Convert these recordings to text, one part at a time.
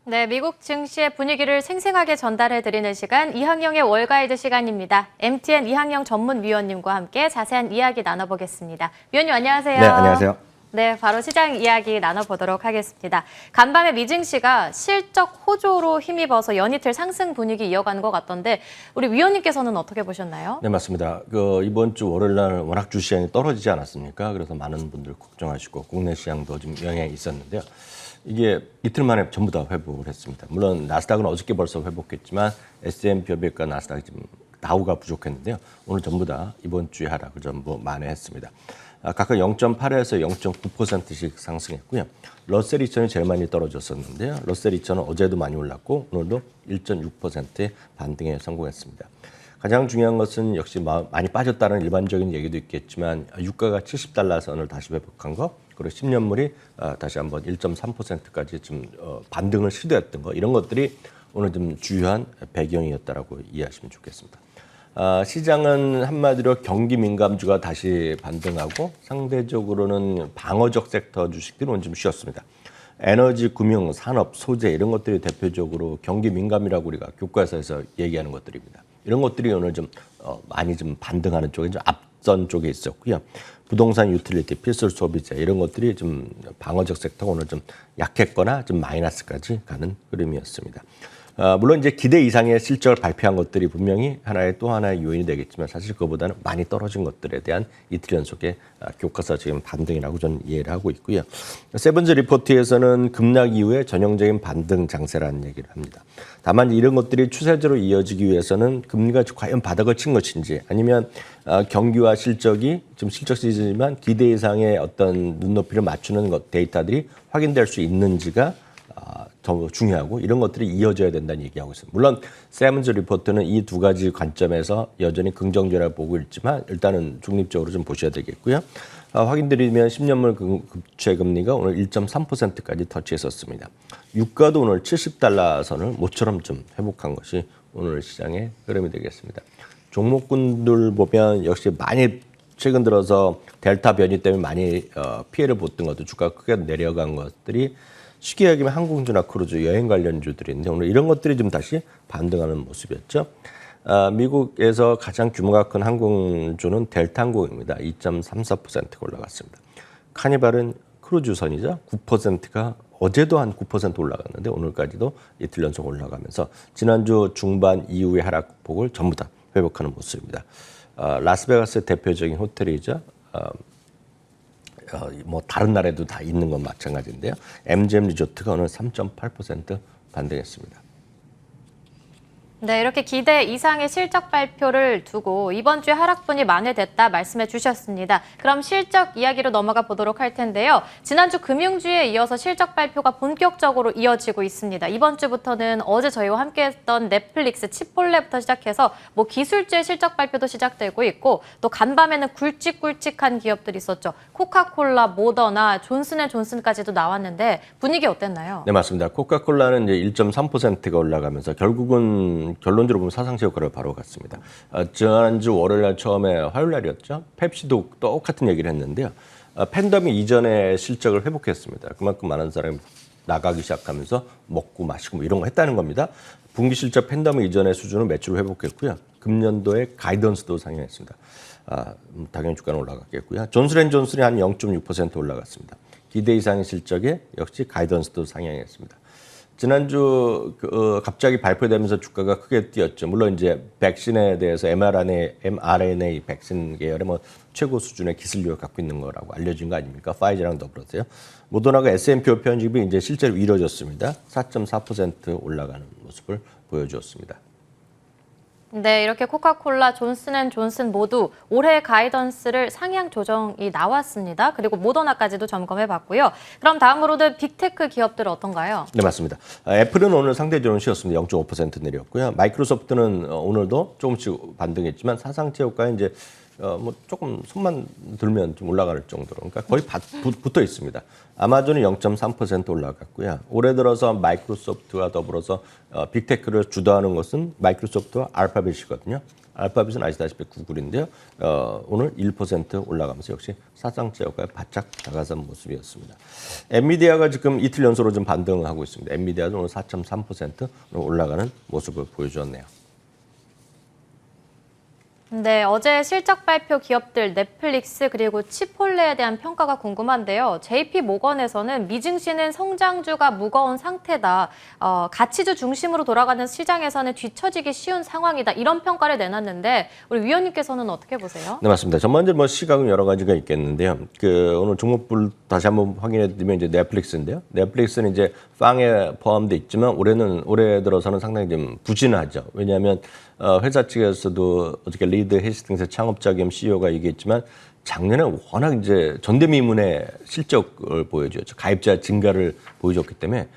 네, 미국 증시의 분위기를 생생하게 전달해드리는 시간, 이항영의 월가이드 시간입니다. MTN 이항영 전문위원님과 함께 자세한 이야기 나눠보겠습니다. 위원님 안녕하세요. 네, 안녕하세요. 네, 바로 시장 이야기 나눠보도록 하겠습니다. 간밤에 미증시가 실적 호조로 힘입어서 연이틀 상승 분위기 이어가는 것 같던데 우리 위원님께서는 어떻게 보셨나요? 네, 맞습니다. 이번 주 월요일 날 워낙 주시장이 떨어지지 않았습니까? 그래서 많은 분들 걱정하시고 국내 시장도 좀 영향이 있었는데요. 이게 이틀 만에 전부 다 회복을 했습니다. 물론 나스닥은 어저께 벌써 회복했지만 S&P 500과 나스닥이 지금 다우가 부족했는데요. 오늘 전부 다 이번 주에 하락을 전부 만회했습니다. 각각 0.8에서 0.9%씩 상승했고요. 러셀 2000이 제일 많이 떨어졌었는데요. 러셀 2000은 어제도 많이 올랐고 오늘도 1.6%의 반등에 성공했습니다. 가장 중요한 것은 역시 많이 빠졌다는 일반적인 얘기도 있겠지만 유가가 70달러 선을 다시 회복한 거, 그리고 10년물이 다시 한번 1.3%까지 좀 반등을 시도했던 거, 이런 것들이 오늘 좀 주요한 배경이었다라고 이해하시면 좋겠습니다. 시장은 한마디로 경기 민감주가 다시 반등하고 상대적으로는 방어적 섹터 주식들은 오늘 좀 쉬었습니다. 에너지, 금융, 산업, 소재 이런 것들이 대표적으로 경기 민감이라고 우리가 교과서에서 얘기하는 것들입니다. 이런 것들이 오늘 좀 많이 좀 반등하는 쪽에 좀 앞선 쪽에 있었고요. 부동산, 유틸리티, 필수 소비재 이런 것들이 좀 방어적 섹터가 오늘 좀 약했거나 좀 마이너스까지 가는 흐름이었습니다. 물론 이제 기대 이상의 실적을 발표한 것들이 분명히 또 하나의 요인이 되겠지만 사실 그거보다는 많이 떨어진 것들에 대한 이틀 연속의 교과서 지금 반등이라고 저는 이해를 하고 있고요. 세븐즈 리포트에서는 급락 이후에 전형적인 반등 장세라는 얘기를 합니다. 다만 이런 것들이 추세적으로 이어지기 위해서는 금리가 과연 바닥을 친 것인지 아니면 경기와 실적이 지금 실적 시즌이지만 기대 이상의 어떤 눈높이를 맞추는 데이터들이 확인될 수 있는지가 더 중요하고 이런 것들이 이어져야 된다는 얘기하고 있습니다. 물론 세븐즈 리포트는 이 두 가지 관점에서 여전히 긍정적이라고 보고 있지만 일단은 중립적으로 좀 보셔야 되겠고요. 확인드리면 10년물 국채 금리가 오늘 1.3%까지 터치했었습니다. 유가도 오늘 70달러 선을 모처럼 좀 회복한 것이 오늘 시장의 흐름이 되겠습니다. 종목군들 보면 역시 많이 최근 들어서 델타 변이 때문에 많이 피해를 봤던 것도 주가가 크게 내려간 것들이 쉽게 얘기하면 항공주나 크루즈, 여행 관련주들인데 오늘 이런 것들이 좀 다시 반등하는 모습이었죠. 미국에서 가장 규모가 큰 항공주는 델타 항공입니다. 2.34%가 올라갔습니다. 카니발은 크루즈선이죠. 9%가 어제도 한 9% 올라갔는데 오늘까지도 이틀 연속 올라가면서 지난주 중반 이후의 하락폭을 전부 다 회복하는 모습입니다. 라스베가스 대표적인 호텔이죠. 뭐 다른 나라에도 다 있는 건 마찬가지인데요. MGM 리조트가 오늘 3.8% 반등했습니다. 네, 이렇게 기대 이상의 실적 발표를 두고 이번 주에 하락분이 만회됐다 말씀해 주셨습니다. 그럼 실적 이야기로 넘어가 보도록 할 텐데요. 지난주 금융주에 이어서 실적 발표가 본격적으로 이어지고 있습니다. 이번 주부터는 어제 저희와 함께했던 넷플릭스, 치폴레부터 시작해서 뭐 기술주의 실적 발표도 시작되고 있고 또 간밤에는 굵직굵직한 기업들이 있었죠. 코카콜라, 모더나, 존슨앤존슨까지도 나왔는데 분위기 어땠나요? 네, 맞습니다. 코카콜라는 이제 1.3%가 올라가면서 결국은 결론적으로 보면 사상치 효과를 바로 갔습니다. 지난주 월요일 날 처음에 화요일 날이었죠. 펩시도 똑같은 얘기를 했는데요. 팬데믹 이전의 실적을 회복했습니다. 그만큼 많은 사람이 나가기 시작하면서 먹고 마시고 뭐 이런 거 했다는 겁니다. 분기 실적 팬데믹 이전의 수준을 매출을 회복했고요. 금년도에 가이던스도 상향했습니다. 당연히 주가는 올라갔겠고요. 존슨앤존슨이 한 0.6% 올라갔습니다. 기대 이상의 실적에 역시 가이던스도 상향했습니다. 지난주 갑자기 발표되면서 주가가 크게 뛰었죠. 물론 이제 백신에 대해서 mRNA 백신 계열의 뭐 최고 수준의 기술력을 갖고 있는 거라고 알려진 거 아닙니까? 파이저랑 더불어서요. 모더나가 S&P 500 편집이 이제 실제로 이루어졌습니다. 4.4% 올라가는 모습을 보여주었습니다. 네, 이렇게 코카콜라, 존슨앤존슨 모두 올해 가이던스를 상향 조정이 나왔습니다. 그리고 모더나까지도 점검해봤고요. 그럼 다음으로는 빅테크 기업들 어떤가요? 네, 맞습니다. 애플은 오늘 상대적으로 쉬었습니다. 0.5% 내렸고요. 마이크로소프트는 오늘도 조금씩 반등했지만 사상체 효과에 이제 뭐 조금 손만 들면 좀 올라갈 정도로, 그러니까 거의 붙어 있습니다. 아마존이 0.3% 올라갔고요. 올해 들어서 마이크로소프트와 더불어서 빅테크를 주도하는 것은 마이크로소프트와 알파벳이거든요. 알파벳은 아시다시피 구글인데요. 오늘 1% 올라가면서 역시 사상체육가에 바짝 다가선 모습이었습니다. 엔비디아가 지금 이틀 연속으로 좀 반등하고 있습니다. 엔비디아도 오늘 4.3% 올라가는 모습을 보여주었네요. 네, 어제 실적 발표 기업들 넷플릭스 그리고 치폴레에 대한 평가가 궁금한데요. JP 모건에서는 미증시는 성장주가 무거운 상태다. 가치주 중심으로 돌아가는 시장에서는 뒤처지기 쉬운 상황이다. 이런 평가를 내놨는데 우리 위원님께서는 어떻게 보세요? 네, 맞습니다. 전반적으로 뭐 시각은 여러 가지가 있겠는데요. 오늘 종목별 다시 한번 확인해 드리면 이제 넷플릭스인데요. 넷플릭스는 이제 빵에 포함돼 있지만 올해 들어서는 상당히 좀 부진하죠. 왜냐하면 회사 측에서도 어저께 리드 헤스팅스 창업자 겸 CEO가 얘기했지만 작년에 워낙 이제 전대미문의 실적을 보여줬죠. 가입자 증가를 보여줬기 때문에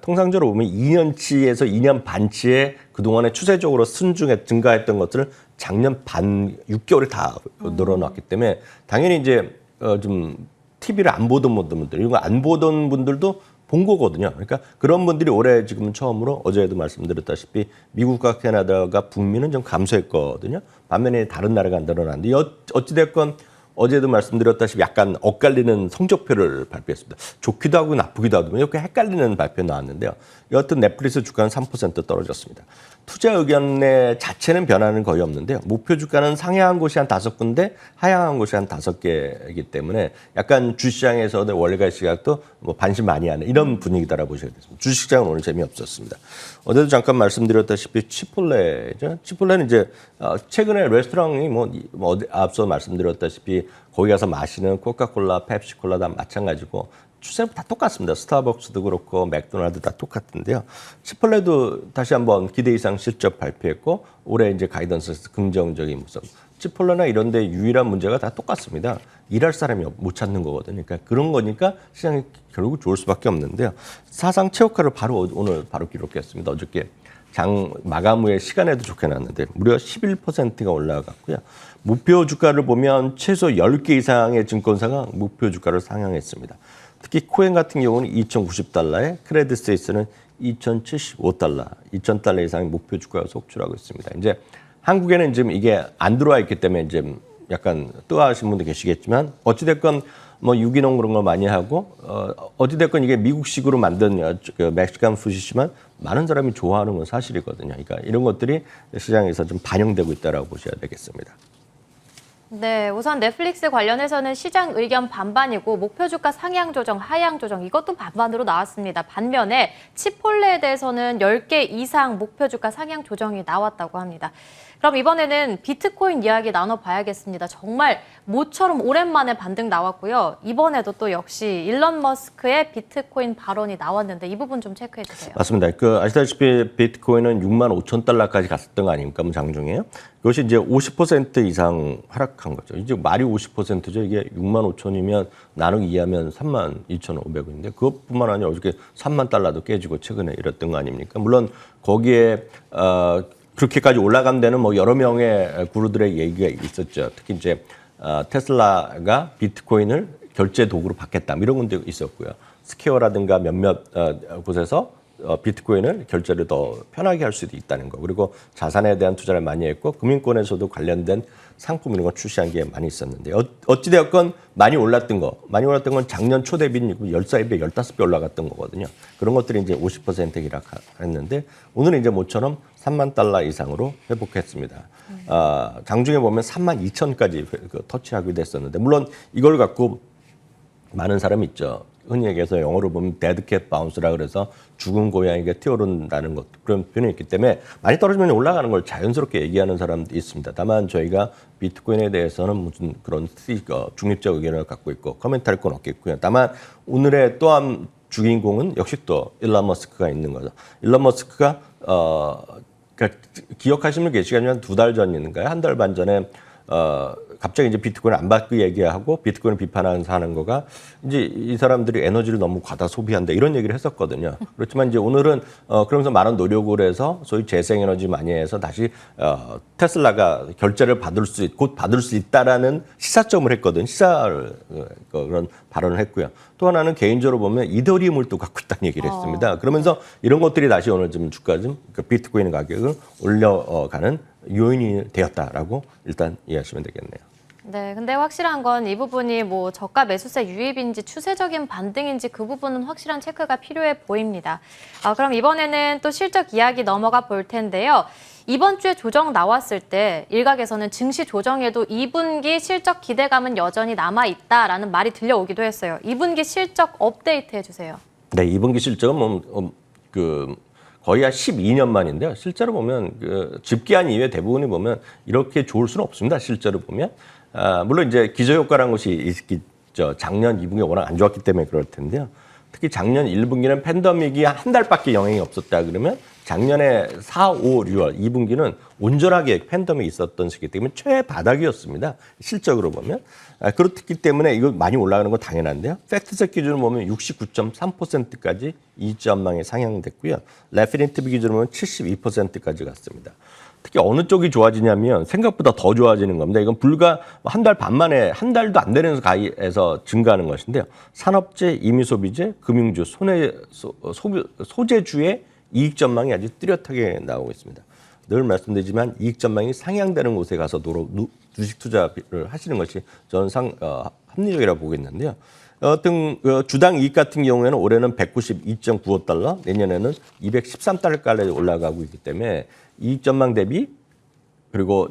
통상적으로 보면 2년치에서 2년 반치에 그동안에 추세적으로 증가했던 것들을 작년 반 6개월에 다 늘어났기 때문에 당연히 이제 좀 TV를 안 보던 분들, 이거 안 보던 분들도 본 거거든요. 그러니까 그런 분들이 올해 지금 처음으로 어제도 말씀드렸다시피 미국과 캐나다가 북미는 좀 감소했거든요. 반면에 다른 나라가 늘어났는데 어찌됐건 어제도 말씀드렸다시피 약간 엇갈리는 성적표를 발표했습니다. 좋기도 하고 나쁘기도 하고 이렇게 헷갈리는 발표 나왔는데요. 여하튼 넷플릭스 주가는 3% 떨어졌습니다. 투자 의견의 자체는 변화는 거의 없는데요. 목표 주가는 상향한 곳이 한 5군데, 하향한 곳이 한 5개이기 때문에 약간 주시장에서도 월가 시각도 뭐 반신반의하는 이런 분위기다라고 보셔야 되겠습니다. 주식시장은 오늘 재미없었습니다. 어제도 잠깐 말씀드렸다시피 치폴레죠. 치폴레는 이제 최근에 레스토랑이 앞서 말씀드렸다시피 거기 가서 마시는 코카콜라, 펩시콜라 다 마찬가지고 추세는 다 똑같습니다. 스타벅스도 그렇고 맥도날드 다 똑같은데요. 치폴레도 다시 한번 기대 이상 실적 발표했고 올해 이제 가이던스에서 긍정적인 모습. 치폴레나 이런 데 유일한 문제가 다 똑같습니다. 일할 사람이 못 찾는 거거든요. 그러니까 그런 거니까 시장이 결국 좋을 수밖에 없는데요. 사상 최고가를 오늘 바로 기록했습니다. 어저께 장 마감 후에 시간에도 좋게 났는데 무려 11%가 올라갔고요. 목표 주가를 보면 최소 10개 이상의 증권사가 목표 주가를 상향했습니다. 특히 코엔 같은 경우는 2,090달러에 크레딧 스위스는 2,075달러, 2,000달러 이상의 목표 주가가 속출하고 있습니다. 이제 한국에는 지금 이게 안 들어와 있기 때문에 이제 약간 뜨아하신 분도 계시겠지만 어찌됐건 뭐 유기농 그런 걸 많이 하고 어찌됐건 이게 미국식으로 만든 멕시칸 푸시지만 많은 사람이 좋아하는 건 사실이거든요. 그러니까 이런 것들이 시장에서 좀 반영되고 있다라고 보셔야 되겠습니다. 네, 우선 넷플릭스 관련해서는 시장 의견 반반이고 목표 주가 상향 조정, 하향 조정 이것도 반반으로 나왔습니다. 반면에 치폴레에 대해서는 10개 이상 목표 주가 상향 조정이 나왔다고 합니다. 그럼 이번에는 비트코인 이야기 나눠봐야겠습니다. 정말 모처럼 오랜만에 반등 나왔고요. 이번에도 또 역시 일론 머스크의 비트코인 발언이 나왔는데 이 부분 좀 체크해 주세요. 맞습니다. 아시다시피 비트코인은 65,000달러까지 갔었던 거 아닙니까? 장중에요. 그것이 이제 50% 이상 하락한 거죠. 이제 말이 50%죠. 이게 65,000이면 나누기 2하면 32,500원인데 그것뿐만 아니라 어저께 3만 달러도 깨지고 최근에 이랬던 거 아닙니까? 물론 거기에 그렇게까지 올라간 데는 뭐 여러 명의 구루들의 얘기가 있었죠. 특히 이제 테슬라가 비트코인을 결제 도구로 받겠다 이런 것도 있었고요. 스퀘어라든가 몇몇 곳에서 비트코인을 결제를 더 편하게 할 수도 있다는 거. 그리고 자산에 대한 투자를 많이 했고 금융권에서도 관련된 상품 이런 거 출시한 게 많이 있었는데 어찌되었건 많이 올랐던 건 작년 초 대비 14배, 15배 올라갔던 거거든요. 그런 것들이 이제 50% 하락했는데 오늘은 이제 모처럼 3만 달러 이상으로 회복했습니다. 장중에 보면 3만 2천까지 터치하기도 했었는데 물론 이걸 갖고 많은 사람이 있죠. 흔히 얘기해서 영어로 보면 데드캣 바운스라 그래서 죽은 고양이가 뛰어오른다는 것 그런 표현이 있기 때문에 많이 떨어지면 올라가는 걸 자연스럽게 얘기하는 사람도 있습니다. 다만 저희가 비트코인에 대해서는 무슨 그런 중립적 의견을 갖고 있고 코멘트할 건 없겠고요. 다만 오늘의 또 한 주인공은 역시 또 일론 머스크가 있는 거죠. 일론 머스크가 그러니까 기억하시는 분 계시겠지만 2달 전인가요? 한 달 반 전에 갑자기 이제 비트코인 안 받고 얘기하고 비트코인 비판하는 거가 이제 이 사람들이 에너지를 너무 과다 소비한다 이런 얘기를 했었거든요. 그렇지만 이제 오늘은 그러면서 많은 노력을 해서 소위 재생에너지 많이 해서 다시 테슬라가 결제를 곧 받을 수 있다라는 시사점을 했거든. 그런 발언을 했고요. 또 하나는 개인적으로 보면 이더리움을 또 갖고 있다는 얘기를 했습니다. 그러면서 이런 것들이 다시 오늘 좀 주가 비트코인 가격을 올려가는 요인이 되었다라고 일단 이해하시면 되겠네요. 네, 근데 확실한 건 이 부분이 뭐 저가 매수세 유입인지 추세적인 반등인지 그 부분은 확실한 체크가 필요해 보입니다. 그럼 이번에는 또 실적 이야기 넘어가 볼 텐데요. 이번 주에 조정 나왔을 때 일각에서는 증시 조정에도 2분기 실적 기대감은 여전히 남아있다라는 말이 들려오기도 했어요. 2분기 실적 업데이트 해주세요. 네, 2분기 실적은 거의 한 12년 만인데요. 실제로 보면 집계한 이후에 대부분이 보면 이렇게 좋을 수는 없습니다. 실제로 보면 물론 이제 기저효과라는 것이 있죠. 작년 2분기가 워낙 안 좋았기 때문에 그럴 텐데요. 특히 작년 1분기는 팬데믹이 한 달밖에 영향이 없었다 그러면 작년에 4, 5, 6월 2분기는 온전하게 팬데믹이 있었던 시기 때문에 최바닥이었습니다. 실적으로 보면. 그렇기 때문에 이거 많이 올라가는 건 당연한데요. 팩트셋 기준으로 보면 69.3%까지 이익전망이 상향됐고요. 레피니티브 기준으로 보면 72%까지 갔습니다. 특히 어느 쪽이 좋아지냐면 생각보다 더 좋아지는 겁니다. 이건 불과 한 달 반 만에 한 달도 안 되는 가이에서 증가하는 것인데요. 산업재, 임의소비재, 금융주, 소재주의 이익 전망이 아주 뚜렷하게 나오고 있습니다. 늘 말씀드리지만 이익 전망이 상향되는 곳에 가서 주식 투자를 하시는 것이 저는 합리적이라고 보겠는데요. 주당 이익 같은 경우에는 올해는 192.95달러, 내년에는 213달러까지 올라가고 있기 때문에 이익 전망 대비 그리고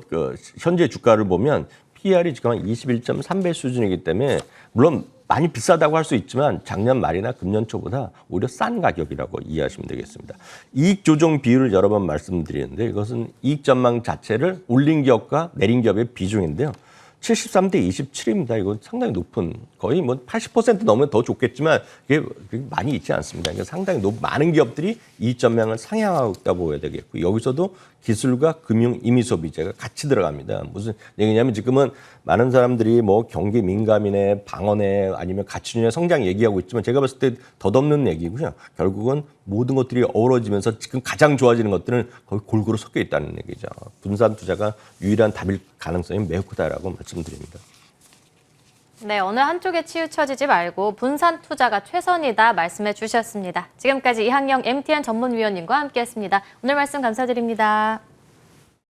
현재 주가를 보면 PER이 지금 한 21.3배 수준이기 때문에 물론 많이 비싸다고 할 수 있지만 작년 말이나 금년 초보다 오히려 싼 가격이라고 이해하시면 되겠습니다. 이익 조정 비율을 여러 번 말씀드리는데 이것은 이익 전망 자체를 올린 기업과 내린 기업의 비중인데요. 73대 27입니다. 이건 상당히 높은 거의 뭐 80% 넘으면 더 좋겠지만 그게 많이 있지 않습니다. 그러니까 상당히 많은 기업들이 이익 전망을 상향하고 있다고 보여야 되겠고 여기서도 기술과 금융, 임의소비재가 같이 들어갑니다. 무슨 얘기냐면 지금은 많은 사람들이 뭐 경기 민감이네, 방어네, 아니면 가치주의 성장 얘기하고 있지만 제가 봤을 때 덧없는 얘기고요. 결국은 모든 것들이 어우러지면서 지금 가장 좋아지는 것들은 거의 골고루 섞여 있다는 얘기죠. 분산 투자가 유일한 답일 가능성이 매우 크다라고 말씀드립니다. 네, 어느 한쪽에 치우쳐지지 말고 분산 투자가 최선이다 말씀해 주셨습니다. 지금까지 이항영 MTN 전문위원님과 함께했습니다. 오늘 말씀 감사드립니다.